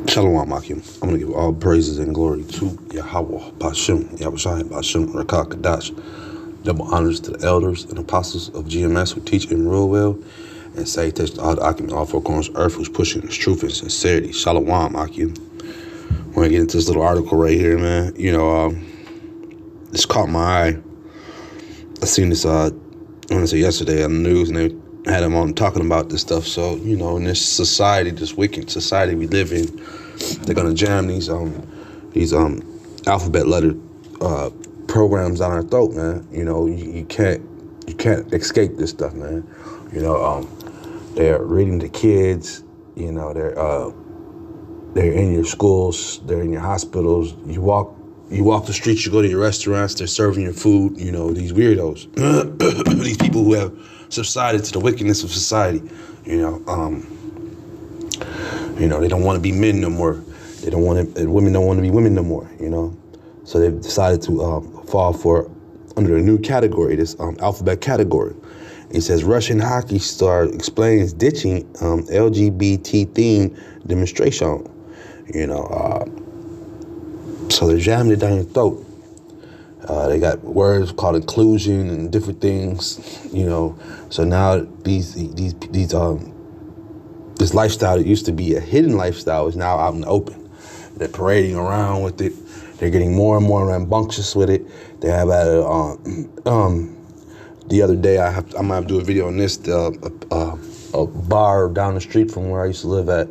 Shalom, Akim. I'm going to give all praises and glory to Yahweh, Bashem, Yahushai, Bashem, Rakah, Kadash. Double honors to the elders and apostles of GMS who teach and rule well, and salutations to all the Akim in all four corners of earth who's pushing this truth and sincerity. Shalom, Akim. I want to get into this little article right here, man. This caught my eye. I seen this, I want to say yesterday on the news, and they had him on talking about this stuff. So, in this society, this wicked society we live in, they're gonna jam these alphabet letter programs down our throat, man. You can't escape this stuff, man. They're reading to kids. They're in your schools. They're in your hospitals. You walk the streets. You go to your restaurants. They're serving your food. These weirdos, these people who have subsided to the wickedness of society. They don't want to be men no more. Women don't want to be women no more. So they've decided to fall under a new category, this alphabet category. It says Russian hockey star explains ditching LGBT theme demonstration. So they're jamming it down your throat. They got words called inclusion and different things, So now this lifestyle that used to be a hidden lifestyle is now out in the open. They're parading around with it. They're getting more and more rambunctious with it. They have had the other day I'm gonna have to do a video on this. A bar down the street from where I used to live at.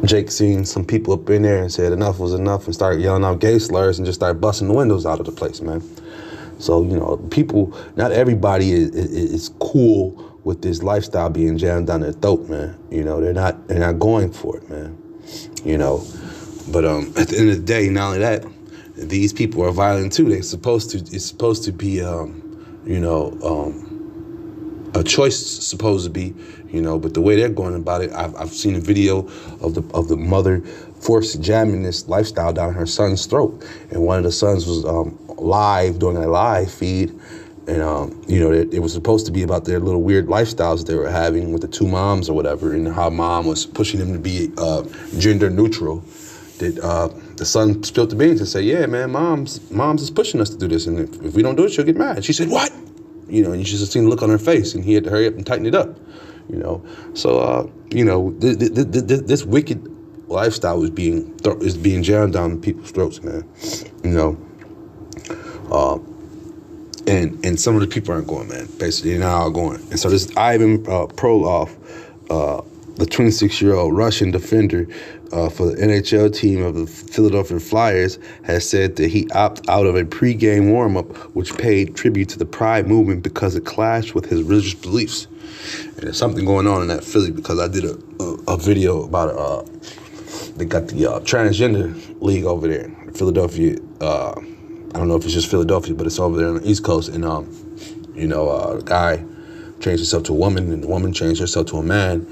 Jake seen some people up in there and said enough was enough and started yelling out gay slurs and just started busting the windows out of the place, man. So, people, not everybody is cool with this lifestyle being jammed down their throat, man. They're not going for it, man. But at the end of the day, not only that, these people are violent too. It's supposed to be a choice, supposed to be, but the way they're going about it, I've seen a video of the mother forced jamming this lifestyle down her son's throat, and one of the sons was live doing a live feed, and it was supposed to be about their little weird lifestyles they were having with the two moms or whatever, and how mom was pushing them to be gender neutral. The son spilled the beans and said, "Yeah, man, mom's is pushing us to do this, and if we don't do it, she'll get mad." She said, "What?" And you should have seen the look on her face, and he had to hurry up and tighten it up. So this wicked lifestyle is being jammed down people's throats, man. And some of the people aren't going, man. Basically, they're not all going. And so this Ivan Prolov, the 26-year-old Russian defender for the NHL team of the Philadelphia Flyers, has said that he opted out of a pregame warm-up, which paid tribute to the Pride movement because it clashed with his religious beliefs. And there's something going on in that Philly, because I did a video about they got the transgender league over there in Philadelphia. I don't know if it's just Philadelphia, but it's over there on the East Coast. And a guy changed himself to a woman, and the woman changed herself to a man.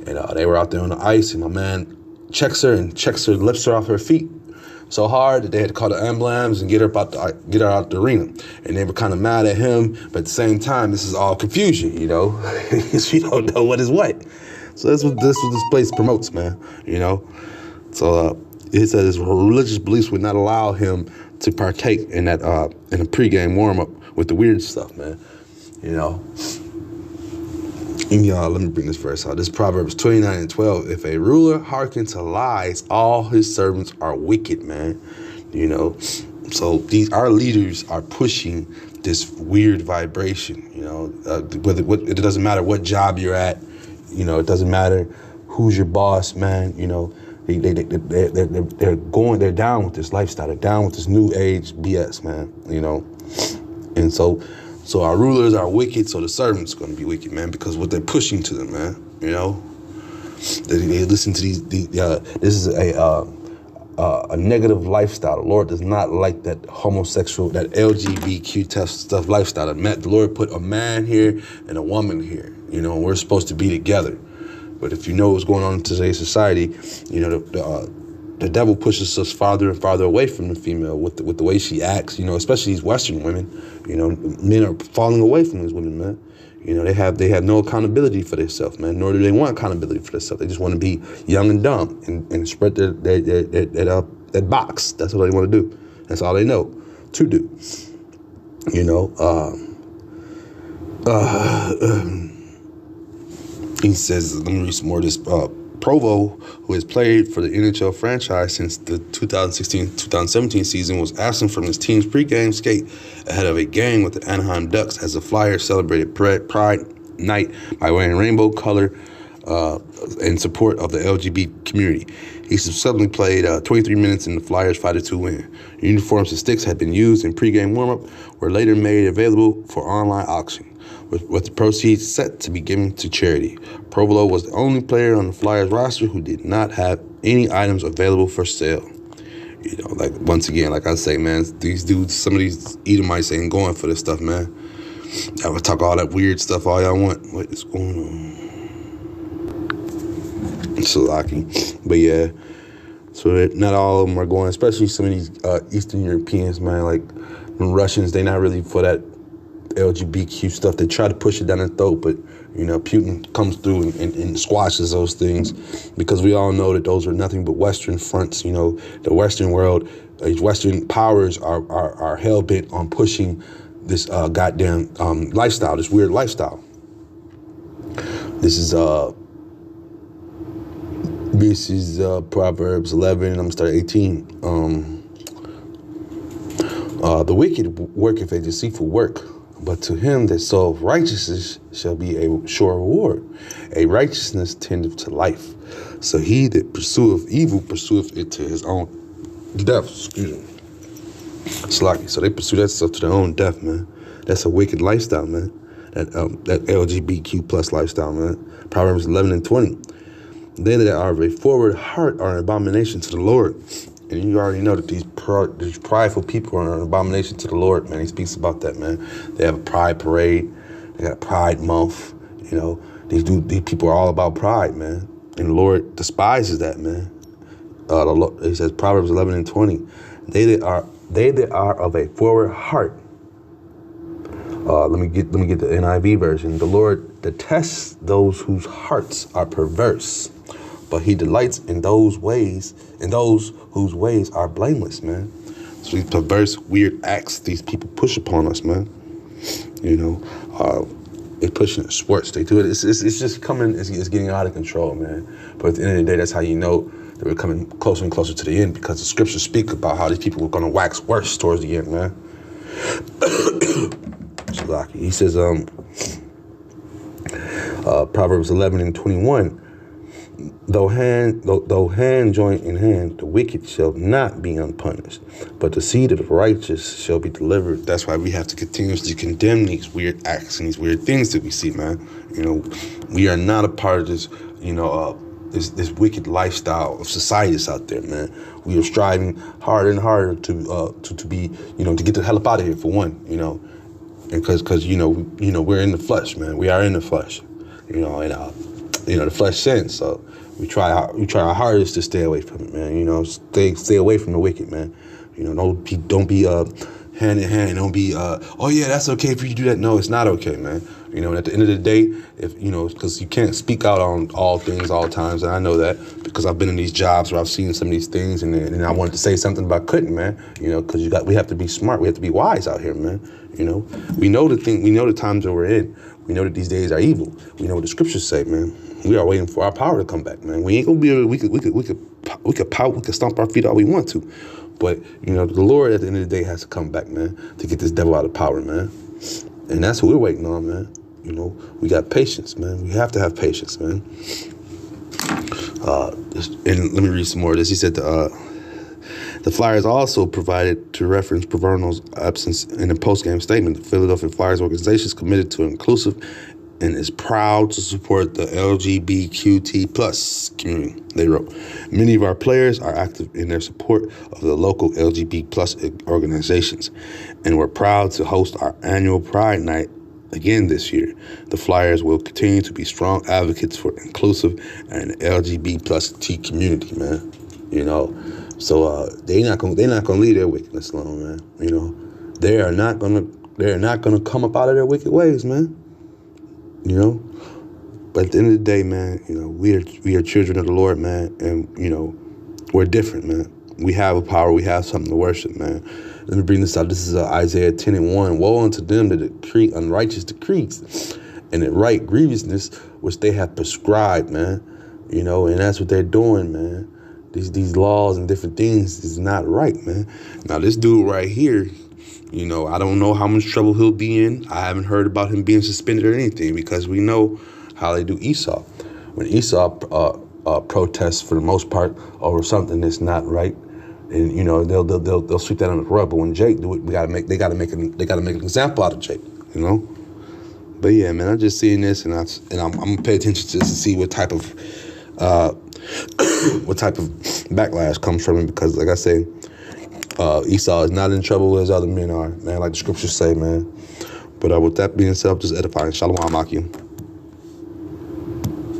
And they were out there on the ice, and my man lifts her off her feet so hard that they had to call the ambulance and get her out the arena. And they were kind of mad at him, but at the same time, this is all confusion, She don't know what is what. So that's what this place promotes, man, So he said his religious beliefs would not allow him to partake in that in a pregame warm-up with the weird stuff, man, And y'all, let me bring this verse out. This Proverbs 29:12. If a ruler hearkens to lies, all his servants are wicked, man. So our leaders are pushing this weird vibration. It doesn't matter what job you're at. It doesn't matter who's your boss, man. They're down with this lifestyle. They're down with this new age BS, man. And so our rulers are wicked, so the servants are going to be wicked, man, because what they're pushing to them, man, They listen to these this is a negative lifestyle. The Lord does not like that homosexual, that LGBTQ stuff lifestyle. The Lord put a man here and a woman here, and we're supposed to be together. But if you know what's going on in today's society, the devil pushes us farther and farther away from the female with the way she acts, especially these Western women. Men are falling away from these women, man. They have no accountability for themselves, man, nor do they want accountability for themselves. They just want to be young and dumb and spread that box. That's what they want to do. That's all they know to do. He says, let me read some more of this. Provo, who has played for the NHL franchise since the 2016-2017 season, was absent from his team's pregame skate ahead of a game with the Anaheim Ducks as the Flyers celebrated Pride Night by wearing rainbow color in support of the LGBT community. He subsequently played 23 minutes in the Flyers' 5-2 win. Uniforms and sticks had been used in pregame warm-up, were later made available for online auction, with the proceeds set to be given to charity. Provo was the only player on the Flyers roster who did not have any items available for sale. Once again, like I say, man, these dudes, some of these Edomites ain't going for this stuff, man. I would talk all that weird stuff all y'all want. What is going on? Salaki. But yeah, so not all of them are going, especially some of these Eastern Europeans, man, like the Russians, they not really for that LGBTQ stuff. They try to push it down their throat, but Putin comes through and squashes those things, because we all know that those are nothing but Western fronts. The Western world, these Western powers are hell bent on pushing this goddamn lifestyle, this weird lifestyle. This is Proverbs 11. I'm gonna start at 18. The wicked worketh a deceitful work, but to him that soweth righteousness shall be a sure reward. A righteousness tendeth to life. So he that pursueth evil pursueth it to his own death. Excuse me. So they pursue that stuff to their own death, man. That's a wicked lifestyle, man. That LGBTQ plus lifestyle, man. Proverbs 11 and 20. They that are of a forward heart are an abomination to the Lord. And you already know that these prideful people are an abomination to the Lord, man. He speaks about that, man. They have a pride parade. They got a pride month. These people are all about pride, man. And the Lord despises that, man. He says, Proverbs 11 and 20. They that are of a forward heart. Let me get the NIV version. The Lord detests those whose hearts are perverse, but he delights in those whose ways are blameless, man. So these perverse, weird acts these people push upon us, man. They pushing it, sports. They do it. It's just coming. It's getting out of control, man. But at the end of the day, that's how you know that we're coming closer and closer to the end, because the scriptures speak about how these people were going to wax worse towards the end, man. He says, Proverbs 11 and 21. Though hand join in hand, the wicked shall not be unpunished, but the seed of the righteous shall be delivered. That's why we have to continuously condemn these weird acts and these weird things that we see, man. We are not a part of this, this wicked lifestyle of society that's out there, man. We are striving harder and harder to be, to get the hell up out of here, for one, and because we're in the flesh, man. We are in the flesh, and the flesh sins, so we try our hardest to stay away from it, man. Stay away from the wicked, man. Don't be hand in hand. Don't be oh yeah, that's okay for you to do that. No, it's not okay, man. At the end of the day, because you can't speak out on all things all times, and I know that because I've been in these jobs where I've seen some of these things, and I wanted to say something, but I couldn't, man. Because we have to be smart. We have to be wise out here, man. We know the times that we're in. We know that these days are evil. We know what the scriptures say, man. We are waiting for our power to come back, man. We ain't gonna be able to, we could pout, we could stomp our feet all we want to. But, the Lord at the end of the day has to come back, man, to get this devil out of power, man. And that's what we're waiting on, man. We got patience, man. We have to have patience, man. And let me read some more of this. He said the Flyers also provided to reference Proverno's absence in a post-game statement. The Philadelphia Flyers organization is committed to inclusive and is proud to support the LGBTQ plus community, they wrote. Many of our players are active in their support of the local LGBT plus organizations, and we're proud to host our annual Pride Night again this year. The Flyers will continue to be strong advocates for inclusive and LGBT plus T community, man. You know, so they're not gonna leave their wickedness alone, man. You know, they are not gonna come up out of their wicked ways, man. You know, but at the end of the day, man, you know, we are children of the Lord, man, and you know, we're different, man. We have a power. We have something to worship, man. Let me bring this out. This is Isaiah 10:1. Woe unto them that decree unrighteous decrees and that write grievousness which they have prescribed, man. You know, and that's what they're doing, man. These laws and different things is not right, man. Now, this dude right here, you know, I don't know how much trouble he'll be in. I haven't heard about him being suspended or anything because we know how they do Esau. When Esau protests for the most part over something that's not right, and you know they'll sweep that under the rug. But when Jake do it, they gotta make an example out of Jake, you know. But yeah, man, I'm just seeing this, and I'm gonna pay attention to this to see what type of backlash comes from it, because like I say, Esau is not in trouble as other men are, man, like the scriptures say, man. But with that being said, just edifying. Shalom, Akim.